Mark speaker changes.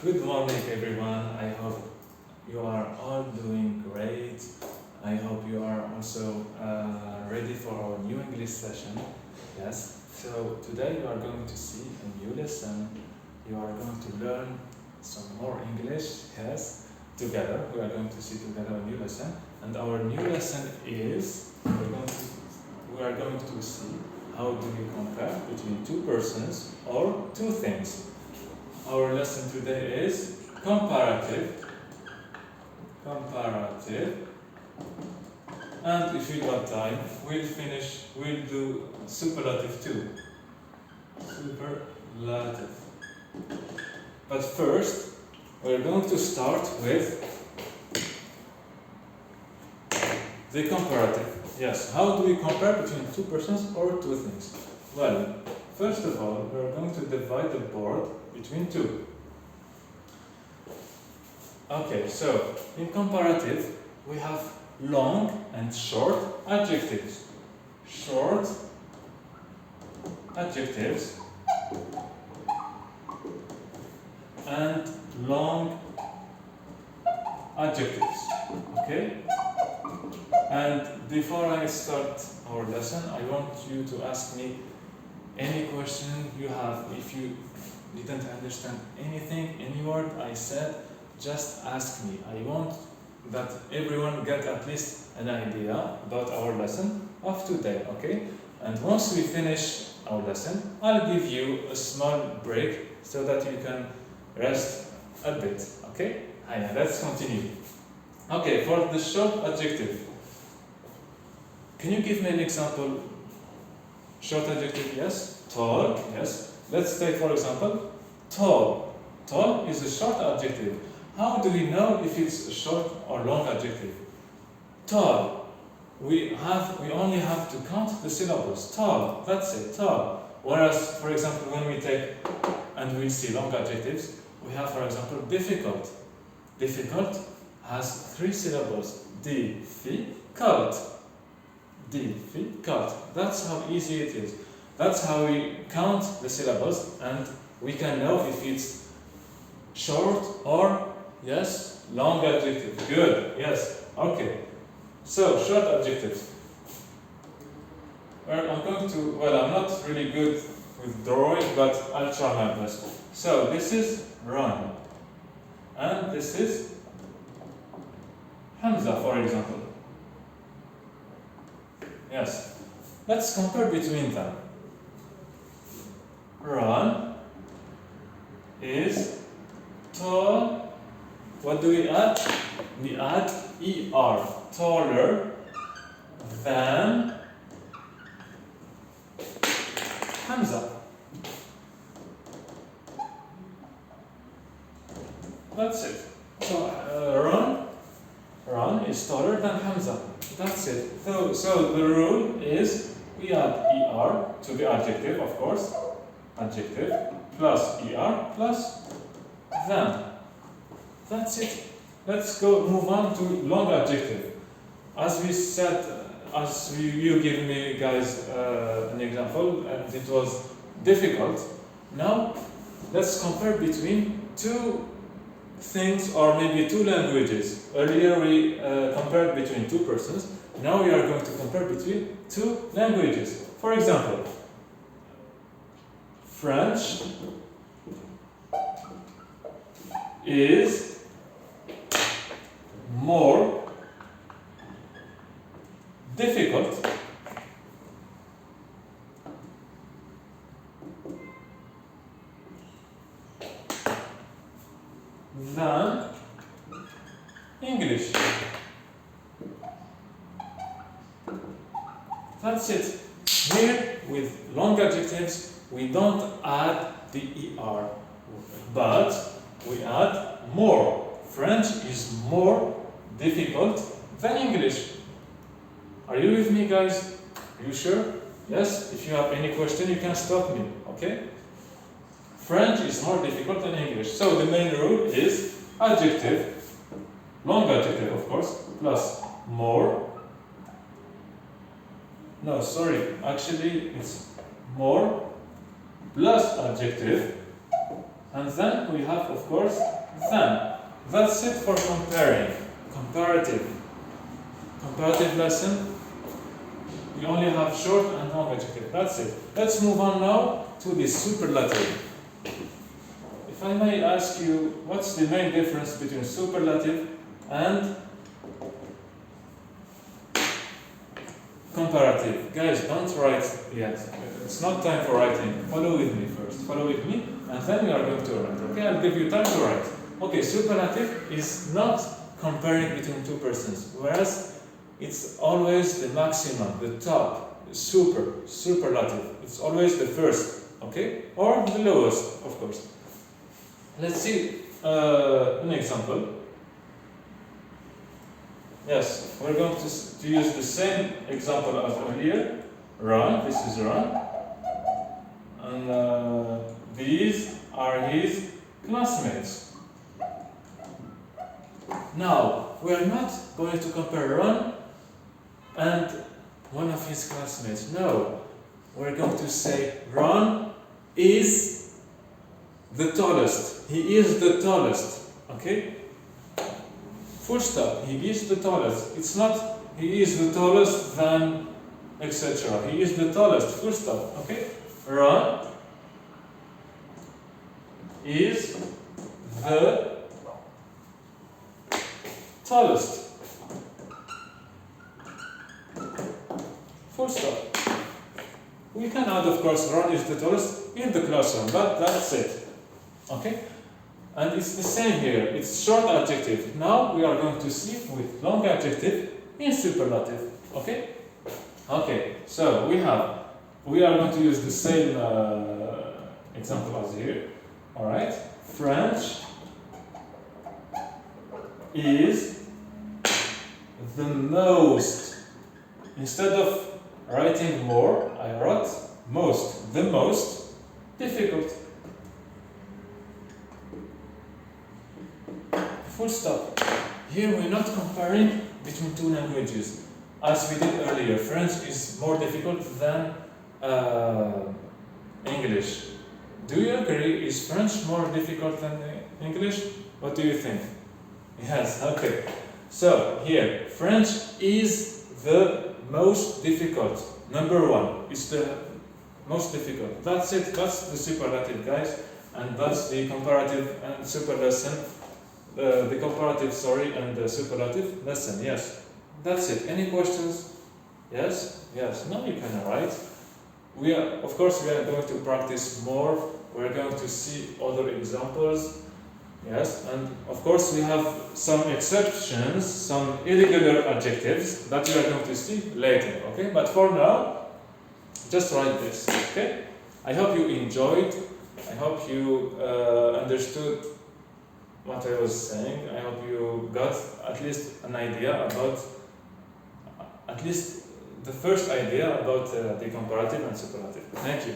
Speaker 1: Good morning, everyone. I hope you are all doing great. I hope you are also ready for our new English session. Yes. So today you are going to see a new lesson. You are going to learn some more English. Yes. Together, we are going to see together a new lesson. And our new lesson is we are going to see how do we compare between two persons or two things. Our lesson today is comparative, and if we got time, we'll do superlative too. Superlative. But first, we're going to start with the comparative. Yes, how do we compare between two persons or two things? Well, first of all, we're going to divide the board between two. Okay, so in comparative, we have long and short adjectives. Short adjectives and long adjectives. Okay? And before I start our lesson, I want you to ask me any question you have. If you didn't understand anything, any word I said, just ask me. I want that everyone get at least an idea about our lesson of today, okay? And once we finish our lesson, I'll give you a small break so that you can rest a bit, okay? Let's continue. Okay, for the short adjective, can you give me an example? Short adjective, yes. Tall, yes. Let's take for example, tall. Tall is a short adjective. How do we know if it's a short or long adjective? Tall. We only have to count the syllables. Tall, that's it, tall. Whereas, for example, when we take and we see long adjectives, we have, for example, difficult. Difficult has 3 syllables. Difficult. Difficult. That's how easy it is. That's how we count the syllables and we can know if it's short or, yes, long adjective. Good, yes, okay. So, short adjectives. I'm not really good with drawing, but I'll try my best. So, this is run. And this is Hamza, for example. Yes. Let's compare between them. Run is tall. What do we add? We add ER. Taller than Hamza. That's it. So Ron is taller than Hamza. That's it. So the rule is we add ER to the adjective, of course. Adjective plus ER plus than. That's it. Let's move on to long adjective. As we said, you give me guys an example, and it was difficult. Now, let's compare between two things or maybe two languages. Earlier we compared between two persons. Now we are going to compare between two languages. For example, French is more difficult than English. That's it. Here, with long adjectives, we don't add the ER, but we add more. French is more difficult than English. Are you with me, guys? Are you sure? Yes? If you have any question, you can stop me, okay? French is more difficult than English. So the main rule is adjective, long adjective, of course, plus more. No, sorry, actually it's more plus adjective And then we have, of course, than. That's it for comparing. Comparative lesson. We only have short and long adjective. That's it. Let's move on now to the superlative. If I may ask you, what's the main difference between superlative and comparative? Guys, don't write yet. It's not time for writing. Follow with me first. Follow with me, and then we are going to write. Okay, I'll give you time to write. Okay, superlative is not comparing between two persons, whereas it's always the maximum, the top, superlative. It's always the first, okay? Or the lowest, of course. Let's see an example. Yes, we're going to use the same example as earlier. Run, this is run. And these are his classmates. Now, we're not going to compare Ron and one of his classmates. No, we're going to say Ron is the tallest. He is the tallest. Okay? Full stop. He is the tallest. It's not he is the tallest than etc. He is the tallest. Full stop. Okay? Ron is the tallest. Full stop. We can add, of course, Ron is the tallest in the classroom, but that's it. Okay? And it's the same here. It's short adjective. Now we are going to see with long adjective in superlative. Okay? Okay. So we are going to use the same example as here. All right. French is the most. Instead of writing more, I wrote most. The most difficult. Full stop. Here we're not comparing between two languages. As we did earlier, French is more difficult than English. Do you agree? Is French more difficult than English? What do you think? Yes, okay. So here, French is the most difficult. Number one, it's the most difficult. That's it. That's the superlative, guys. And that's the comparative and super lesson. The comparative, and the superlative lesson. Yes, that's it. Any questions? Yes, yes. Now you can write. Of course, we are going to practice more. We're going to see other examples. Yes, and of course we have some exceptions, some irregular adjectives that we are going to see later. Okay, but for now, just write this. Okay. I hope you enjoyed. I hope you understood what I was saying. I hope you got at least an idea about, at least the first idea about the comparative and superlative. Thank you.